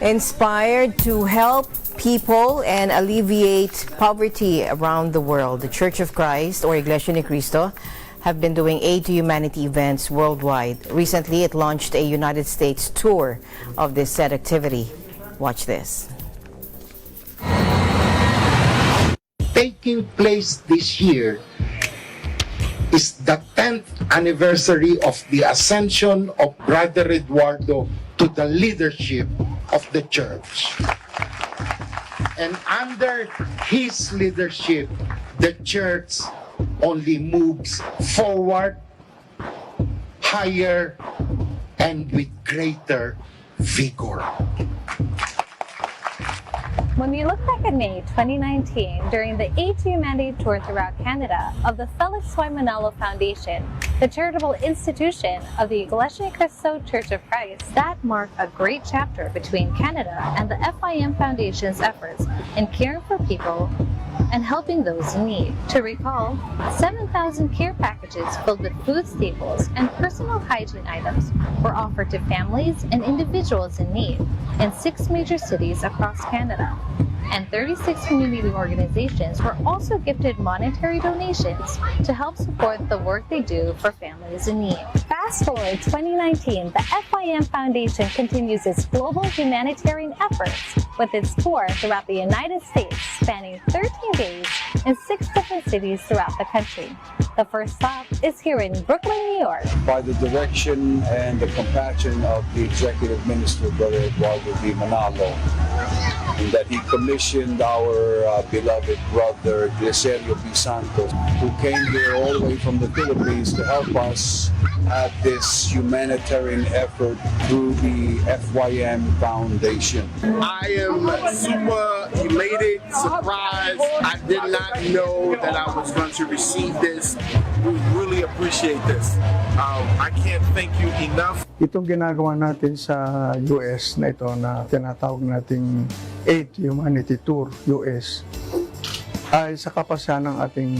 Inspired to help people and alleviate poverty around the world, the Church of Christ, or Iglesia Ni Cristo, have been doing aid to humanity events worldwide. Recently, it launched a United States tour of this said activity. Watch this. Taking place this year is the 10th anniversary of the ascension of Brother Eduardo to the leadership of the church. And under his leadership, the church only moves forward, higher, and with greater vigor. When we look back at May 2019, during the Aid to Humanity tour throughout Canada of the Felix Y. Manalo Foundation, the charitable institution of the Iglesia Ni Cristo Church of Christ, that marked a great chapter between Canada and the FYM Foundation's efforts in caring for people and helping those in need. To recall, 7,000 care packages filled with food staples and personal hygiene items were offered to families and individuals in need in 6 major cities across Canada. And 36 community organizations were also gifted monetary donations to help support the work they do for families in need. Fast forward 2019, the FYM Foundation continues its global humanitarian efforts with its tour throughout the United States, spanning 13 days in 6 different cities throughout the country. The first stop is here in Brooklyn, New York. By the direction and the compassion of the Executive Minister, Brother Eduardo D. Manalo, and that he commissioned our beloved brother, Gregorio B. Santos, who came here all the way from the Philippines to help us at this humanitarian effort through the FYM Foundation. I am super elated, surprised. I did not know that I was going to receive this. We really appreciate this. I can't thank you enough. Itong ginagawa natin sa US na ito na tinatawag nating Aid to Humanity Tour US ay sa kapasyan ng ating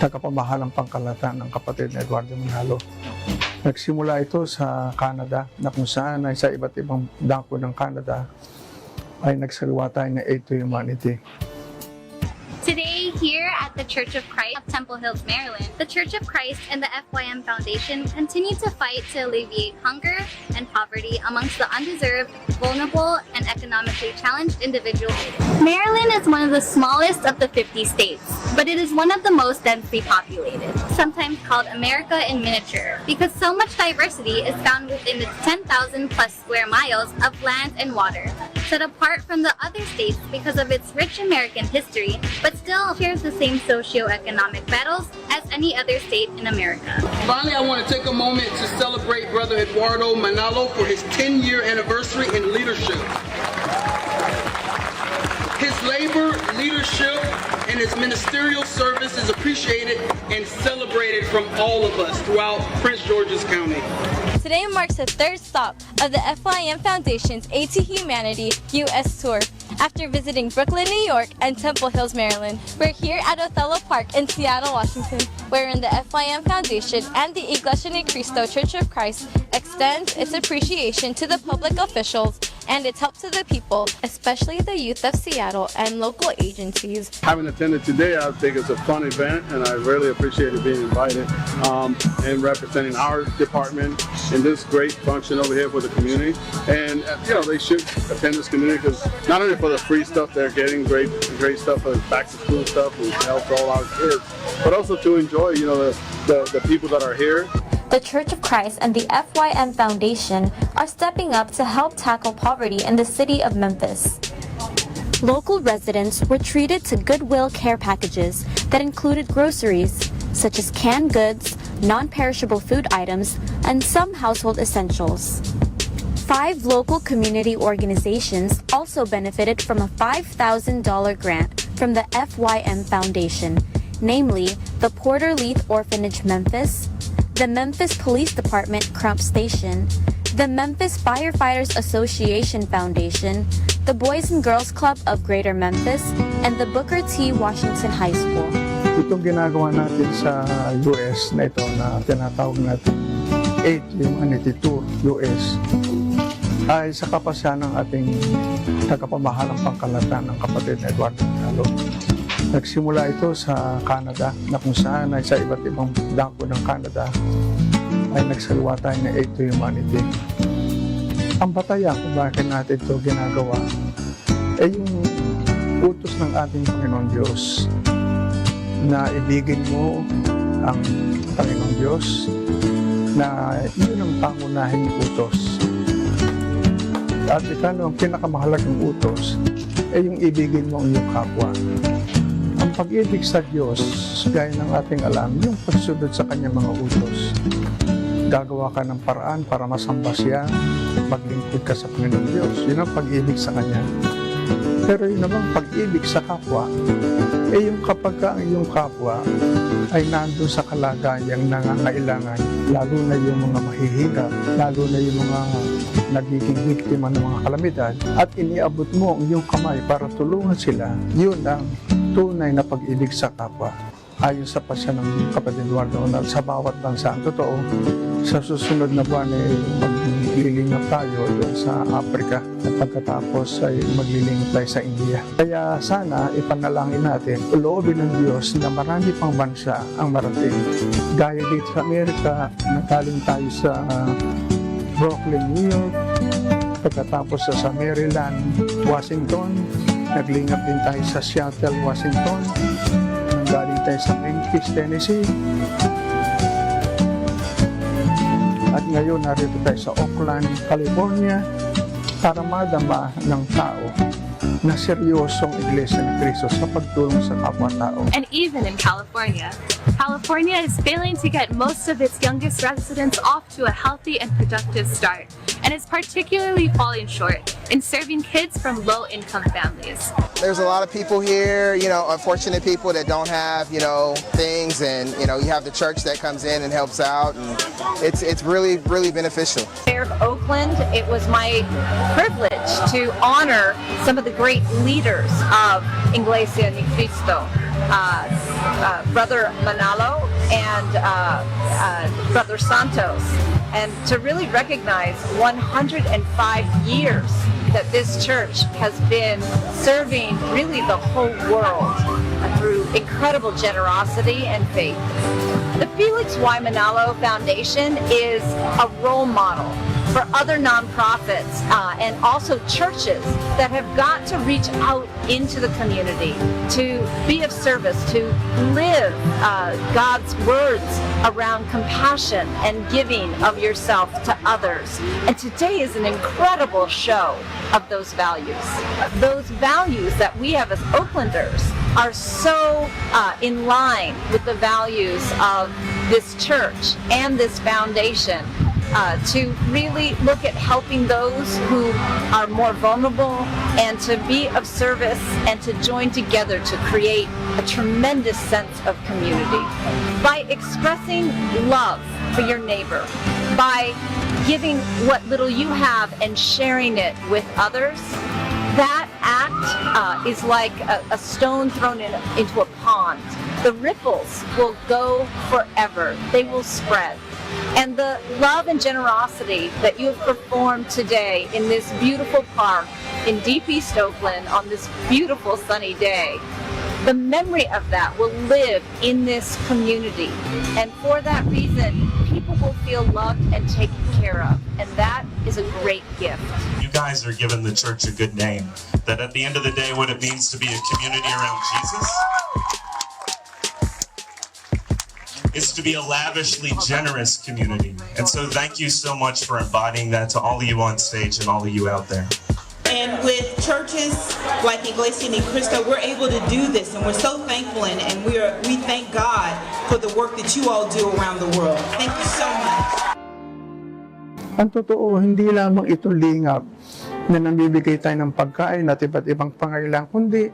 tagapamahalang pangkalahatan ng kapatid na Eduardo Manalo. Nagsimula ito sa Canada na kung saan ay sa iba't ibang dako ng Canada ay nagsaliwa tayo ng Aid to Humanity. Today, here at the Church of Christ of Temple Hills, Maryland, the Church of Christ and the FYM Foundation continue to fight to alleviate hunger and poverty amongst the undeserved, vulnerable, and economically challenged individuals. Maryland is one of the smallest of the 50 states, but it is one of the most densely populated, sometimes called America in miniature, because so much diversity is found within its 10,000 plus square miles of land and water, set apart from the other states because of its rich American history, but still shares the same socio-economic battles as any other state in America. Finally, I want to take a moment to celebrate Brother Eduardo Manalo for his 10-year anniversary in leadership. His labor, leadership, and his ministerial service is appreciated and celebrated from all of us throughout Prince George's County. Today marks the third stop of the FYM Foundation's Aid to Humanity U.S. Tour. After visiting Brooklyn, New York, and Temple Hills, Maryland, we're here at Othello Park in Seattle, Washington, wherein the FYM Foundation and the Iglesia Ni Cristo Church of Christ extends its appreciation to the public officials and its help to the people, especially the youth of Seattle and local agencies. Having attended today, I think it's a fun event, and I really appreciated being invited and representing our department in this great function over here for the community. And you know, they should attend this community because not only for the free stuff they're getting, great stuff for back to school stuff, which helps all our kids, but also to enjoy, you know, the people that are here. The Church of Christ and the FYM Foundation are stepping up to help tackle poverty in the city of Memphis. Local residents were treated to Goodwill care packages that included groceries, such as canned goods, non-perishable food items, and some household essentials. 5 local community organizations also benefited from a $5,000 grant from the FYM Foundation, namely the Porter Leith Orphanage Memphis, the Memphis Police Department Crump Station, the Memphis Firefighters Association Foundation, the Boys and Girls Club of Greater Memphis, and the Booker T. Washington High School. Itong ginagawa natin sa US na ito na tinatawag natin Aid to Humanity Tour US ay sa kapasyan ng ating tagapamahalang pangkalatan ng kapatid na Eduardo Manalo. Nagsimula ito sa Canada na kung saan ay sa iba't ibang dako ng Canada ay nagsaliwa tayo ng Aid to Humanity. Ang batayan kung bakit natin ito ginagawa ay yung utos ng ating Panginoon Diyos na ibigin mo ang Panginoon Diyos, na yun ang pangunahing utos. At ikano ang pinakamahalagang utos ay yung ibigin mo ang iyong kapwa. Ang pag-ibig sa Diyos, gaya ng ating alam, yung pagsunod sa kanyang mga utos. Gagawa ka ng paraan para masamba siya, maglingkod ka sa Panginoon Diyos. Yun ang pag-ibig sa kanya. Pero yun namang pag-ibig sa kapwa, yung kapag ang iyong kapwa ay nandun sa kalagayang nangangailangan, lalo na yung mga mahihirap, lalo na yung mga nagiging biktima ng mga kalamidad, at iniabot mo ang iyong kamay para tulungan sila, yun ang tunay na pag-ibig sa kapwa. Ayon sa pasya ng kapatid Eduardo, sa bawat bansa, ang totoo, sa susunod na buwan ay maglilingap tayo doon sa Africa at pagkatapos ay maglilingap tayo sa India. Kaya sana ipanalangin natin, uloobin ng Diyos na marami pang bansa ang marating. Gaya dito sa Amerika, nagaling tayo sa Brooklyn, New York, pagkatapos sa Maryland, Washington, naglingap din tayo sa Seattle, Washington, galing tayo sa Memphis, Tennessee, at ngayon narito tayo sa Oakland, California, para madama ng tao na seryosong Iglesia ni Cristo sa pagtulong sa kapwa-tao. And even in California, California is failing to get most of its youngest residents off to a healthy and productive start, and is particularly falling short in serving kids from low-income families. There's a lot of people here, unfortunate people that don't have, things, and, you have the church that comes in and helps out, and it's really, really beneficial. Mayor of Oakland, it was my privilege to honor some of the great leaders of Iglesia Ni Cristo, Brother Manalo and Brother Santos, and to really recognize 105 years that this church has been serving really the whole world through incredible generosity and faith. The Felix Y. Manalo Foundation is a role model for other nonprofits and also churches that have got to reach out into the community to be of service, to live God's words around compassion and giving of yourself to others. And today is an incredible show of those values. Those values that we have as Oaklanders are so in line with the values of this church and this foundation. To really look at helping those who are more vulnerable and to be of service and to join together to create a tremendous sense of community. By expressing love for your neighbor, by giving what little you have and sharing it with others, that act is like a stone thrown into a pond. The ripples will go forever. They will spread. And the love and generosity that you have performed today in this beautiful park in deep East Oakland on this beautiful sunny day, the memory of that will live in this community. And for that reason, people will feel loved and taken care of. And that is a great gift. You guys are giving the church a good name. That at the end of the day, what it means to be a community around Jesus is to be a lavishly generous community. And so thank you so much for embodying that to all of you on stage and all of you out there. And with churches like Iglesia Ni Cristo, we're able to do this, and we're so thankful, and we thank God for the work that you all do around the world. Thank you so much. Ang totoo, hindi lamang ito lingap na namibigay tayo ng pagkain at iba't ibang pangailangan, kundi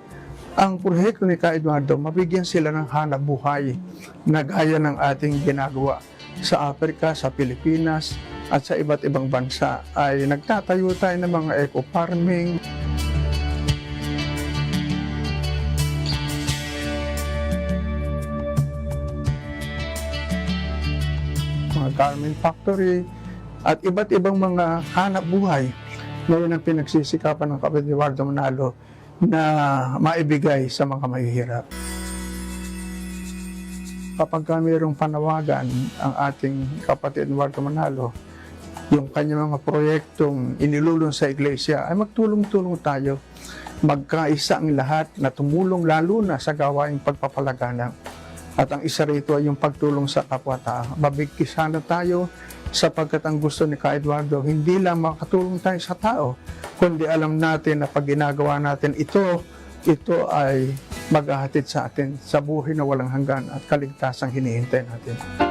ang proyekto ni Ka Eduardo, mabigyan sila ng hanap buhay na gaya ng ating ginagawa sa Africa, sa Pilipinas, at sa iba't ibang bansa. Ay nagtatayo tayo ng mga eco-farming, mga garment factory, at iba't ibang mga hanap buhay Ngayon ang pinagsisikapan ng kapatid Eduardo Manalo na maibigay sa mga mahihirap. Kapag mayroong panawagan ang ating kapatid Eduardo Manalo, yung kanyang mga proyektong inilulong sa iglesia, ay magtulong-tulong tayo. Magkaisa ang lahat na tumulong lalo na sa gawaing pagpapalaganap. At ang isa rito ay yung pagtulong sa kapwa-tao. Mabigkisana tayo sapagkat ang gusto ni Ka Eduardo, hindi lang makatulong tayo sa tao, kundi alam natin na pag ginagawa natin ito ay maghahatid sa atin sa buhay na walang hanggan at kaligtasang hinihintay natin.